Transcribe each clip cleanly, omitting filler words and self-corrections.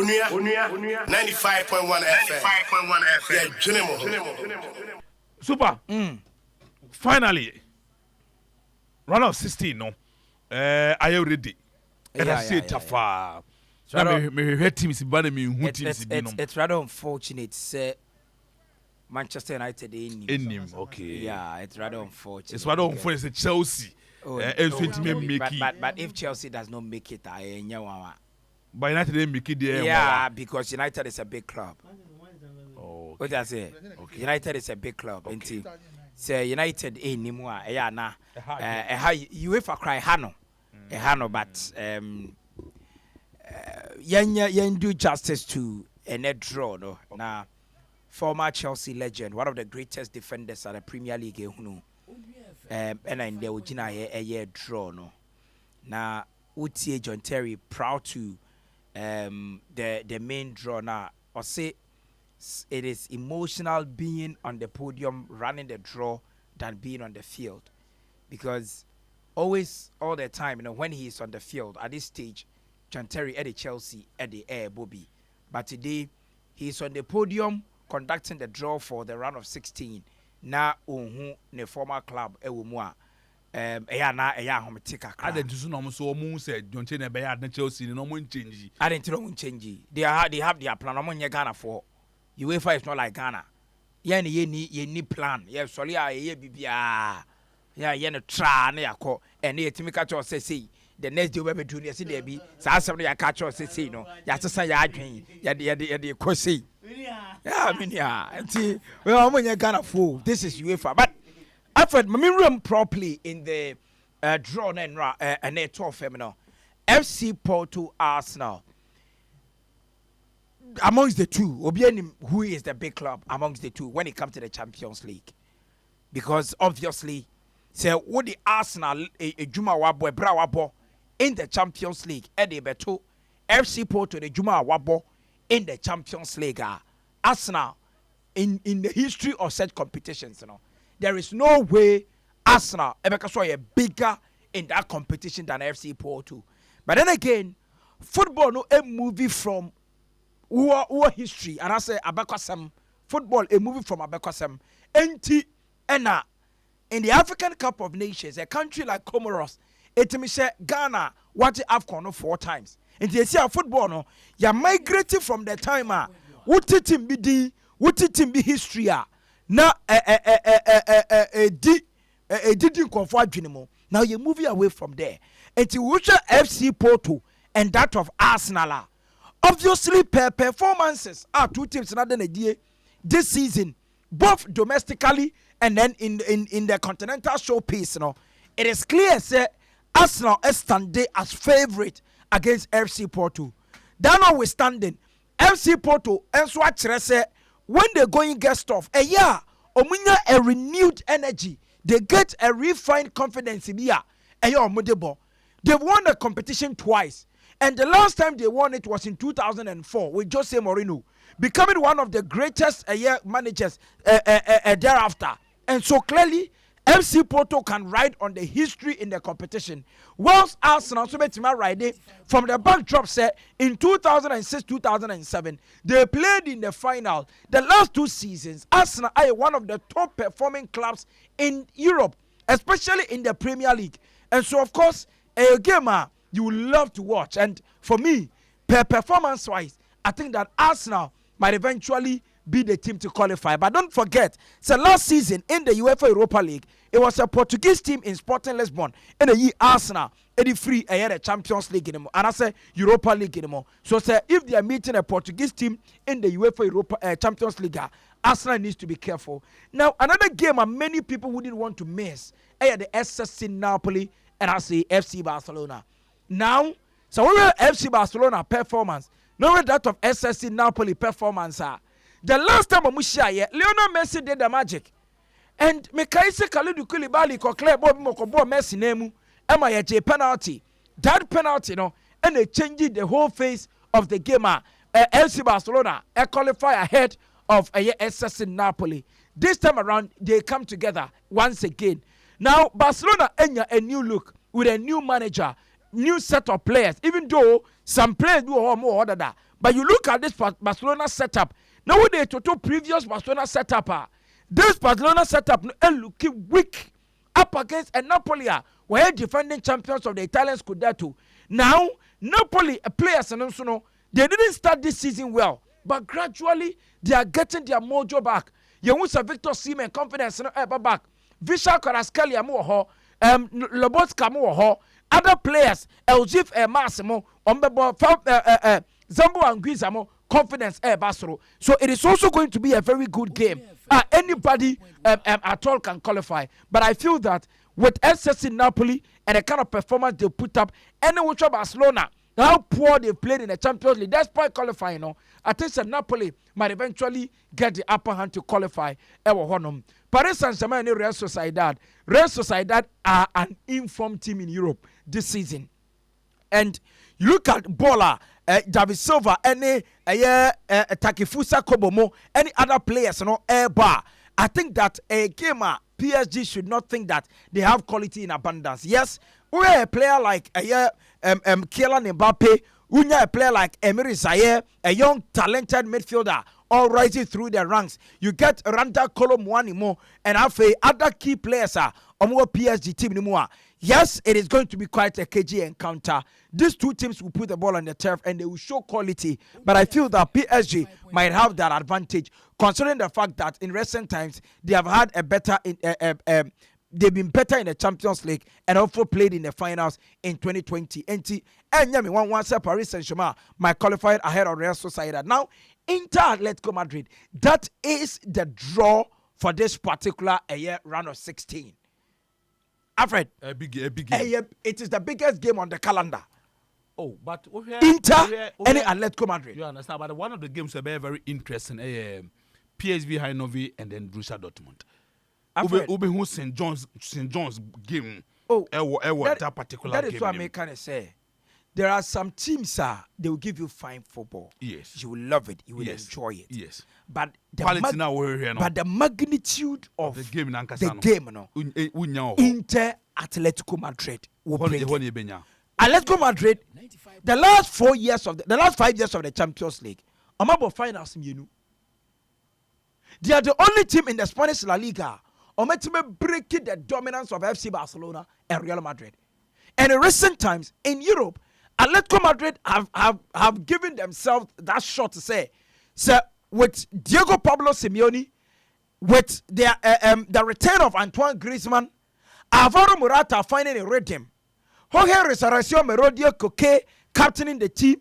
Onua 95.1 FM. Yeah, Super. Finally, round of 16. No, are you ready? And I say Tafa. Me teams it's rather unfortunate. Say Manchester United in him. Okay. Yeah, it's rather unfortunate. It's rather unfortunate. Chelsea. But if Chelsea does not make it, But United didn't make it there. Yeah, because United is a big club. Oh, what I say? Okay. United is a big club. Okay. Say United anymore. Yeah, na. UEFA cry Hano. Hano, but yen do justice to a net draw. No, now former Chelsea legend, one of the greatest defenders at the Premier League. And in the original a year draw. No, now Utie John Terry proud to the main draw now. Or say it is emotional being on the podium running the draw than being on the field, because always all the time, when he is on the field at this stage, John Terry at the Chelsea at the air Bobby, but today he is on the podium conducting the draw for the round of 16. Now ne former club ewumua I didn't know so moon said John Terry be Chelsea no one change. I didn't know change. They have their plan. I'm on Ghana for UEFA is not like Ghana. Ye need plan. Yeah, sorry, ye bibia. Yeah, ye no try na yako. And ye to make a choice say the next day we be doing yes there be. Sa somebody ya catch us say no. Ya to say ya adwen. Ya de kwesi. Yeah, I mean yeah. See, well, I'm on Ghana for. This is UEFA. But Alfred, me room properly in the draw and a 12 feminine. FC Porto Arsenal. Amongst the two, Obianim, who is the big club amongst the two when it comes to the Champions League? Because obviously, say what the Arsenal Juma Wabo Bra Wabo in the Champions League, Eddie Beto, FC Porto the Juma Wabo in the Champions League. Arsenal in the history of such competitions, there is no way Arsenal ever can bigger in that competition than FC Porto. But then again, football no a movie from our history, and I say Abakwasem football a movie from Abakwasem. Enti ena in the African Cup of Nations, a country like Comoros, etimishe Ghana what AFCON no 4 times. And you see our football no, you migrating from the time what team be di, what team be history na didn't conform anymore. Now you moving away from there. And you FC Porto and that of Arsenal. Obviously, performances are 2 teams another idea this season, both domestically and then in the continental showpiece. It is clear say Arsenal is standing as favorite against FC Porto. That notwithstanding, FC Porto and Swatch say when they going get stuff, a renewed energy, they get a refined confidence in here. They've won the competition twice. And the last time they won it was in 2004 with Jose Mourinho, becoming one of the greatest managers thereafter. And so clearly, FC Porto can ride on the history in the competition. Whilst Arsenal, so riding from the backdrop set in 2006-2007, they played in the final. The last 2 seasons, Arsenal are one of the top performing clubs in Europe, especially in the Premier League. And so, of course, a gamer you will love to watch. And for me, performance-wise, I think that Arsenal might eventually be the team to qualify. But don't forget, so last season in the UEFA Europa League, it was a Portuguese team in Sporting Lisbon in the year Arsenal, the free a Champions League anymore, and I say Europa League anymore. So say if they are meeting a Portuguese team in the UEFA Europa Champions League, Arsenal needs to be careful. Now another game and many people wouldn't want to miss, the SSC Napoli and I say FC Barcelona. Now, so we have FC Barcelona performance, no that of SSC Napoli performance. The last time we share, Lionel Messi did the magic. And Mekaise Kalidou Koulibaly ko clear Bobby Mokobo Messi name, MIJ penalty. That penalty, and they changed the whole face of the game. FC Barcelona qualify ahead of SSC Napoli. This time around, they come together once again. Now, Barcelona enya a new look with a new manager, new set of players. Even though some players do more order that, But you look at this Barcelona setup. Now they to previous Barcelona setup. This Barcelona setup looking weak up against a Napoli where defending champions of the Italian Scudetto. Now Napoli players and also they didn't start this season well, but gradually they are getting their mojo back. You want Victor Osimhen confidence back. Vishal Kvaratskhelia mo Lobotka mo other players Eljif Massimo Ombebo Zambo Anguissa mo confidence Basro. So it is also going to be a very good game. Anybody at all can qualify, but I feel that with SSC Napoli and the kind of performance they put up, any which Barcelona, how poor they've played in the Champions League, despite qualifying, I think that Napoli might eventually get the upper hand to qualify. Paris Saint-Germain and Real Sociedad are an informed team in Europe this season. And you look at Bola, David Silva, any Takifusa Kobomo, any other players, bar. I think that a gamer PSG should not think that they have quality in abundance. Yes, we are a player like Kylian Mbappe, we are a player like Emery Zaire, a young talented midfielder, all rising through the ranks. You get Randa Colomwani and have other key players on our PSG team anymore. Yes, it is going to be quite a KG encounter. These two teams will put the ball on the turf and they will show quality. But I feel that PSG might have that advantage, considering the fact that in recent times they have had a better, they've been better in the Champions League and also played in the finals in 2020. And one Paris Saint-Germain might qualify ahead of Real Sociedad. Now, Inter Atletico Madrid, that is the draw for this particular round of 16. Alfred, a big game. It is the biggest game on the calendar. Oh, but Inter and Atletico Madrid. You understand? But one of the games will be very interesting. PSV Eindhoven and then Borussia Dortmund. Ube who St. John's game. Oh, that particular game. That is what I kind of say. There are some teams, they will give you fine football. Yes. You will love it. You will enjoy it. Yes. But the but the magnitude of the game, Inter Atletico Madrid will bring it. Atletico Madrid, the last 5 years of the Champions League, Amabo finals they are the only team in the Spanish La Liga breaking the dominance of FC Barcelona and Real Madrid. And in recent times in Europe, Atletico Madrid have given themselves that shot to say, with Diego Pablo Simeone, with the return of Antoine Griezmann, Alvaro Morata finding a rhythm, Jorge Resurrección Merodio Coque captaining the team,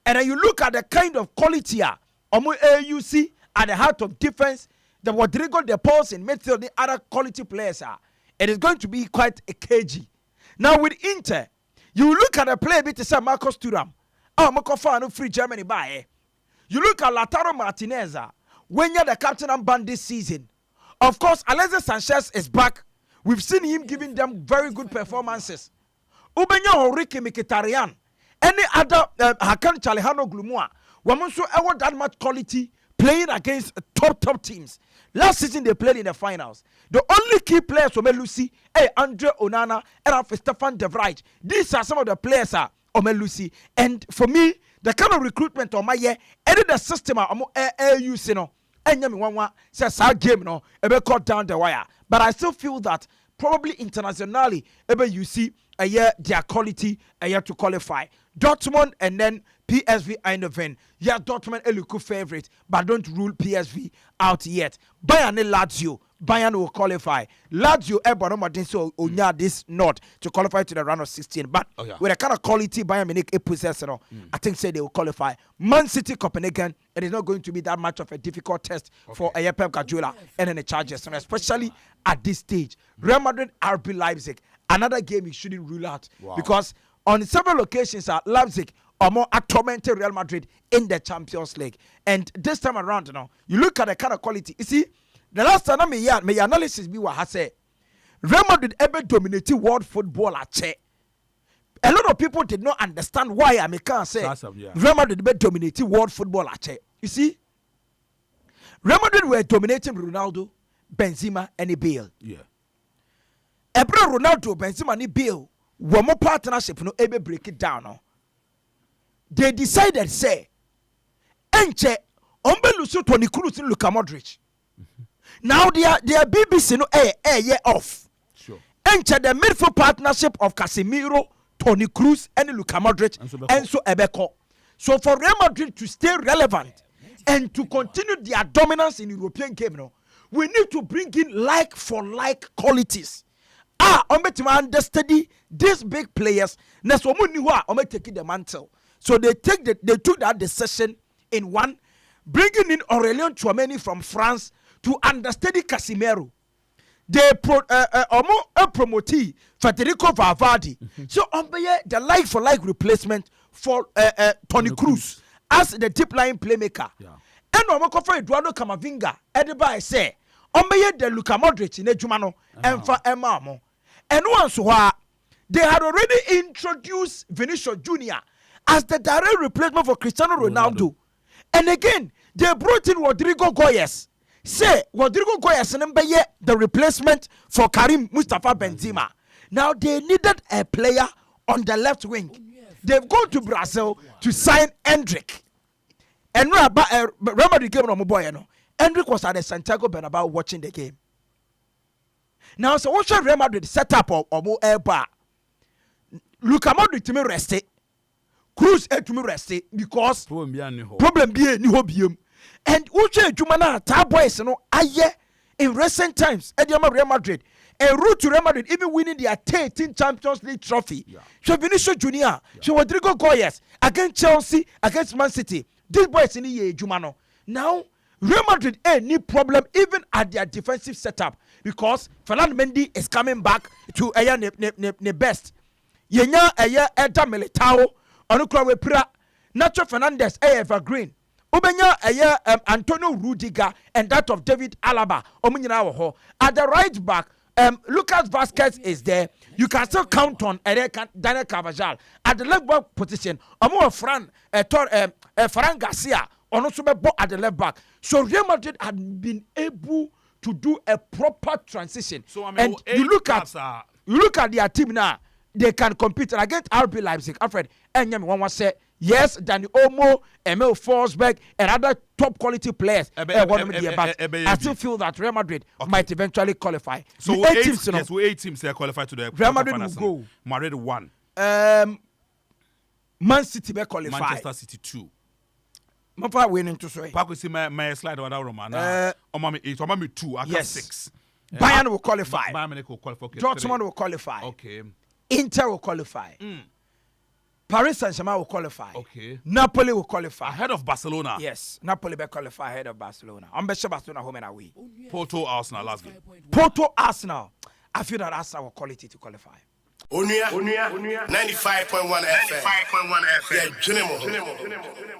and then you look at the kind of quality AUC at the heart of defense, the Rodrigo De Pauls in midfield, the other quality players it is going to be quite a kg. Now with Inter, you look at a player bit to say Marcus Thuram, Mokofano free Germany by. You look at Lautaro Martinez, when you're the captain and band this season. Of course, Alexis Sanchez is back. We've seen him giving them very good performances. Ubenya Henrique Mkhitaryan, any other Hakan Chalihano Glumua, women so ever that much quality playing against top teams. Last season they played in the finals. The only key players from Lucy, Andre Onana and Stefan De Vrij. These are some of the players Lucy. And for me, the kind of recruitment on my year, and the system using and yami says our game no ebe cut down the wire. But I still feel that probably internationally you see a year their quality a year to qualify. Dortmund and then PSV Eindhoven. Yeah, Dortmund Eluku favorite, but don't rule PSV out yet. Bayern and Lazio. Bayern will qualify. Lazio so onya this not to qualify to the round of 16. But with the kind of quality Bayern Munich possess, I think say they will qualify. Man City Copenhagen, it is not going to be that much of a difficult test for Pep Guardiola and then the Chargers, and especially at this stage. Real Madrid RB Leipzig, another game you shouldn't rule out because on several occasions Leipzig are more tormented Real Madrid in the Champions League. And this time around, you look at the kind of quality. You see, the last time my analysis be what I say, Real Madrid ever dominated world football at Che. A lot of people did not understand why I can't say Real Madrid ever dominated world football at Che. You see, Real Madrid were dominating Ronaldo, Benzema, and Bale. Yeah. Ebro Ronaldo, Benzema, and Bale were more partnership no ever break it down. They decided say enche ombe lusu Toni Kroos and Luka Modric. Now they are BBC no year off. Sure. Enche the midfield partnership of Casemiro, Toni Kroos and Luka Modric and so Ebeko. So for Real Madrid to stay relevant and to continue their dominance in European game, we need to bring in like for like qualities. Ometima understudy these big players. Next taking the mantle. So they took that decision in one, bringing in Aurélien Tchouameni from France to understudy Casemiro. They promote Federico Valverde. So the like for like replacement for Toni Kroos as the deep line playmaker. And Omokofa Eduardo Camavinga, Ediba say, the Luka Modric in Ejumano and for Emamo. And once they had already introduced Vinicius Jr. as the direct replacement for Cristiano Ronaldo. And again, they brought in Rodrigo Goyes. Say Rodrigo Goyes and the replacement for Karim Mustafa Benzema. Now they needed a player on the left wing. They've gone to Brazil to sign Endrick. And Real Madrid came on boy, Endrick was at the Santiago Bernabeu watching the game. Now, so what should Real Madrid set up or air bar? Luka Modric to me rested. Kroos to me rested because problem be ni hobium. And Uche Jumana tab boys in recent times at Real Madrid. A route to Real Madrid, even winning their 13th Champions League trophy. So Vinicius Junior, so Rodrigo Goyes against Chelsea, against Man City. These boys in the Jumano. Now, Real Madrid need problem even at their defensive setup because Fernando Mendy is coming back to ne best. Yenya Eda Militao, Onukra Wepira, Nacho Fernandez Evergreen. Ubenya Antonio Rudiger and that of David Alaba. Omunyina at the right back. Lucas Vasquez is there. You can still count on Daniel Carvajal at the left back position. Fran Garcia also at the left back. So Real Madrid had been able to do a proper transition. So and you look at their team now. They can compete against RB Leipzig. Alfred, and one was say yes, Danny Olmo, Emil Forsberg, and other top quality players. I still feel that Real Madrid might eventually qualify. So eight teams they qualify to the Real Madrid will go. Madrid 1. Man City may qualify. Manchester City 2. Mafa winning to say. Paco see my slide over Romana. Omami 2. I got 6. Bayern will qualify. Bayern will qualify. Okay, Dortmund will qualify. Okay. Inter will qualify. Paris Saint-Germain will qualify. Okay. Napoli will qualify. Ahead of Barcelona. Yes. Napoli will qualify ahead of Barcelona. I'm sure Barcelona home and away. Porto, Arsenal last game. Porto, Arsenal. I feel that Arsenal will quality to qualify. Onua 95.1 FM. 95.1 FM. Yeah,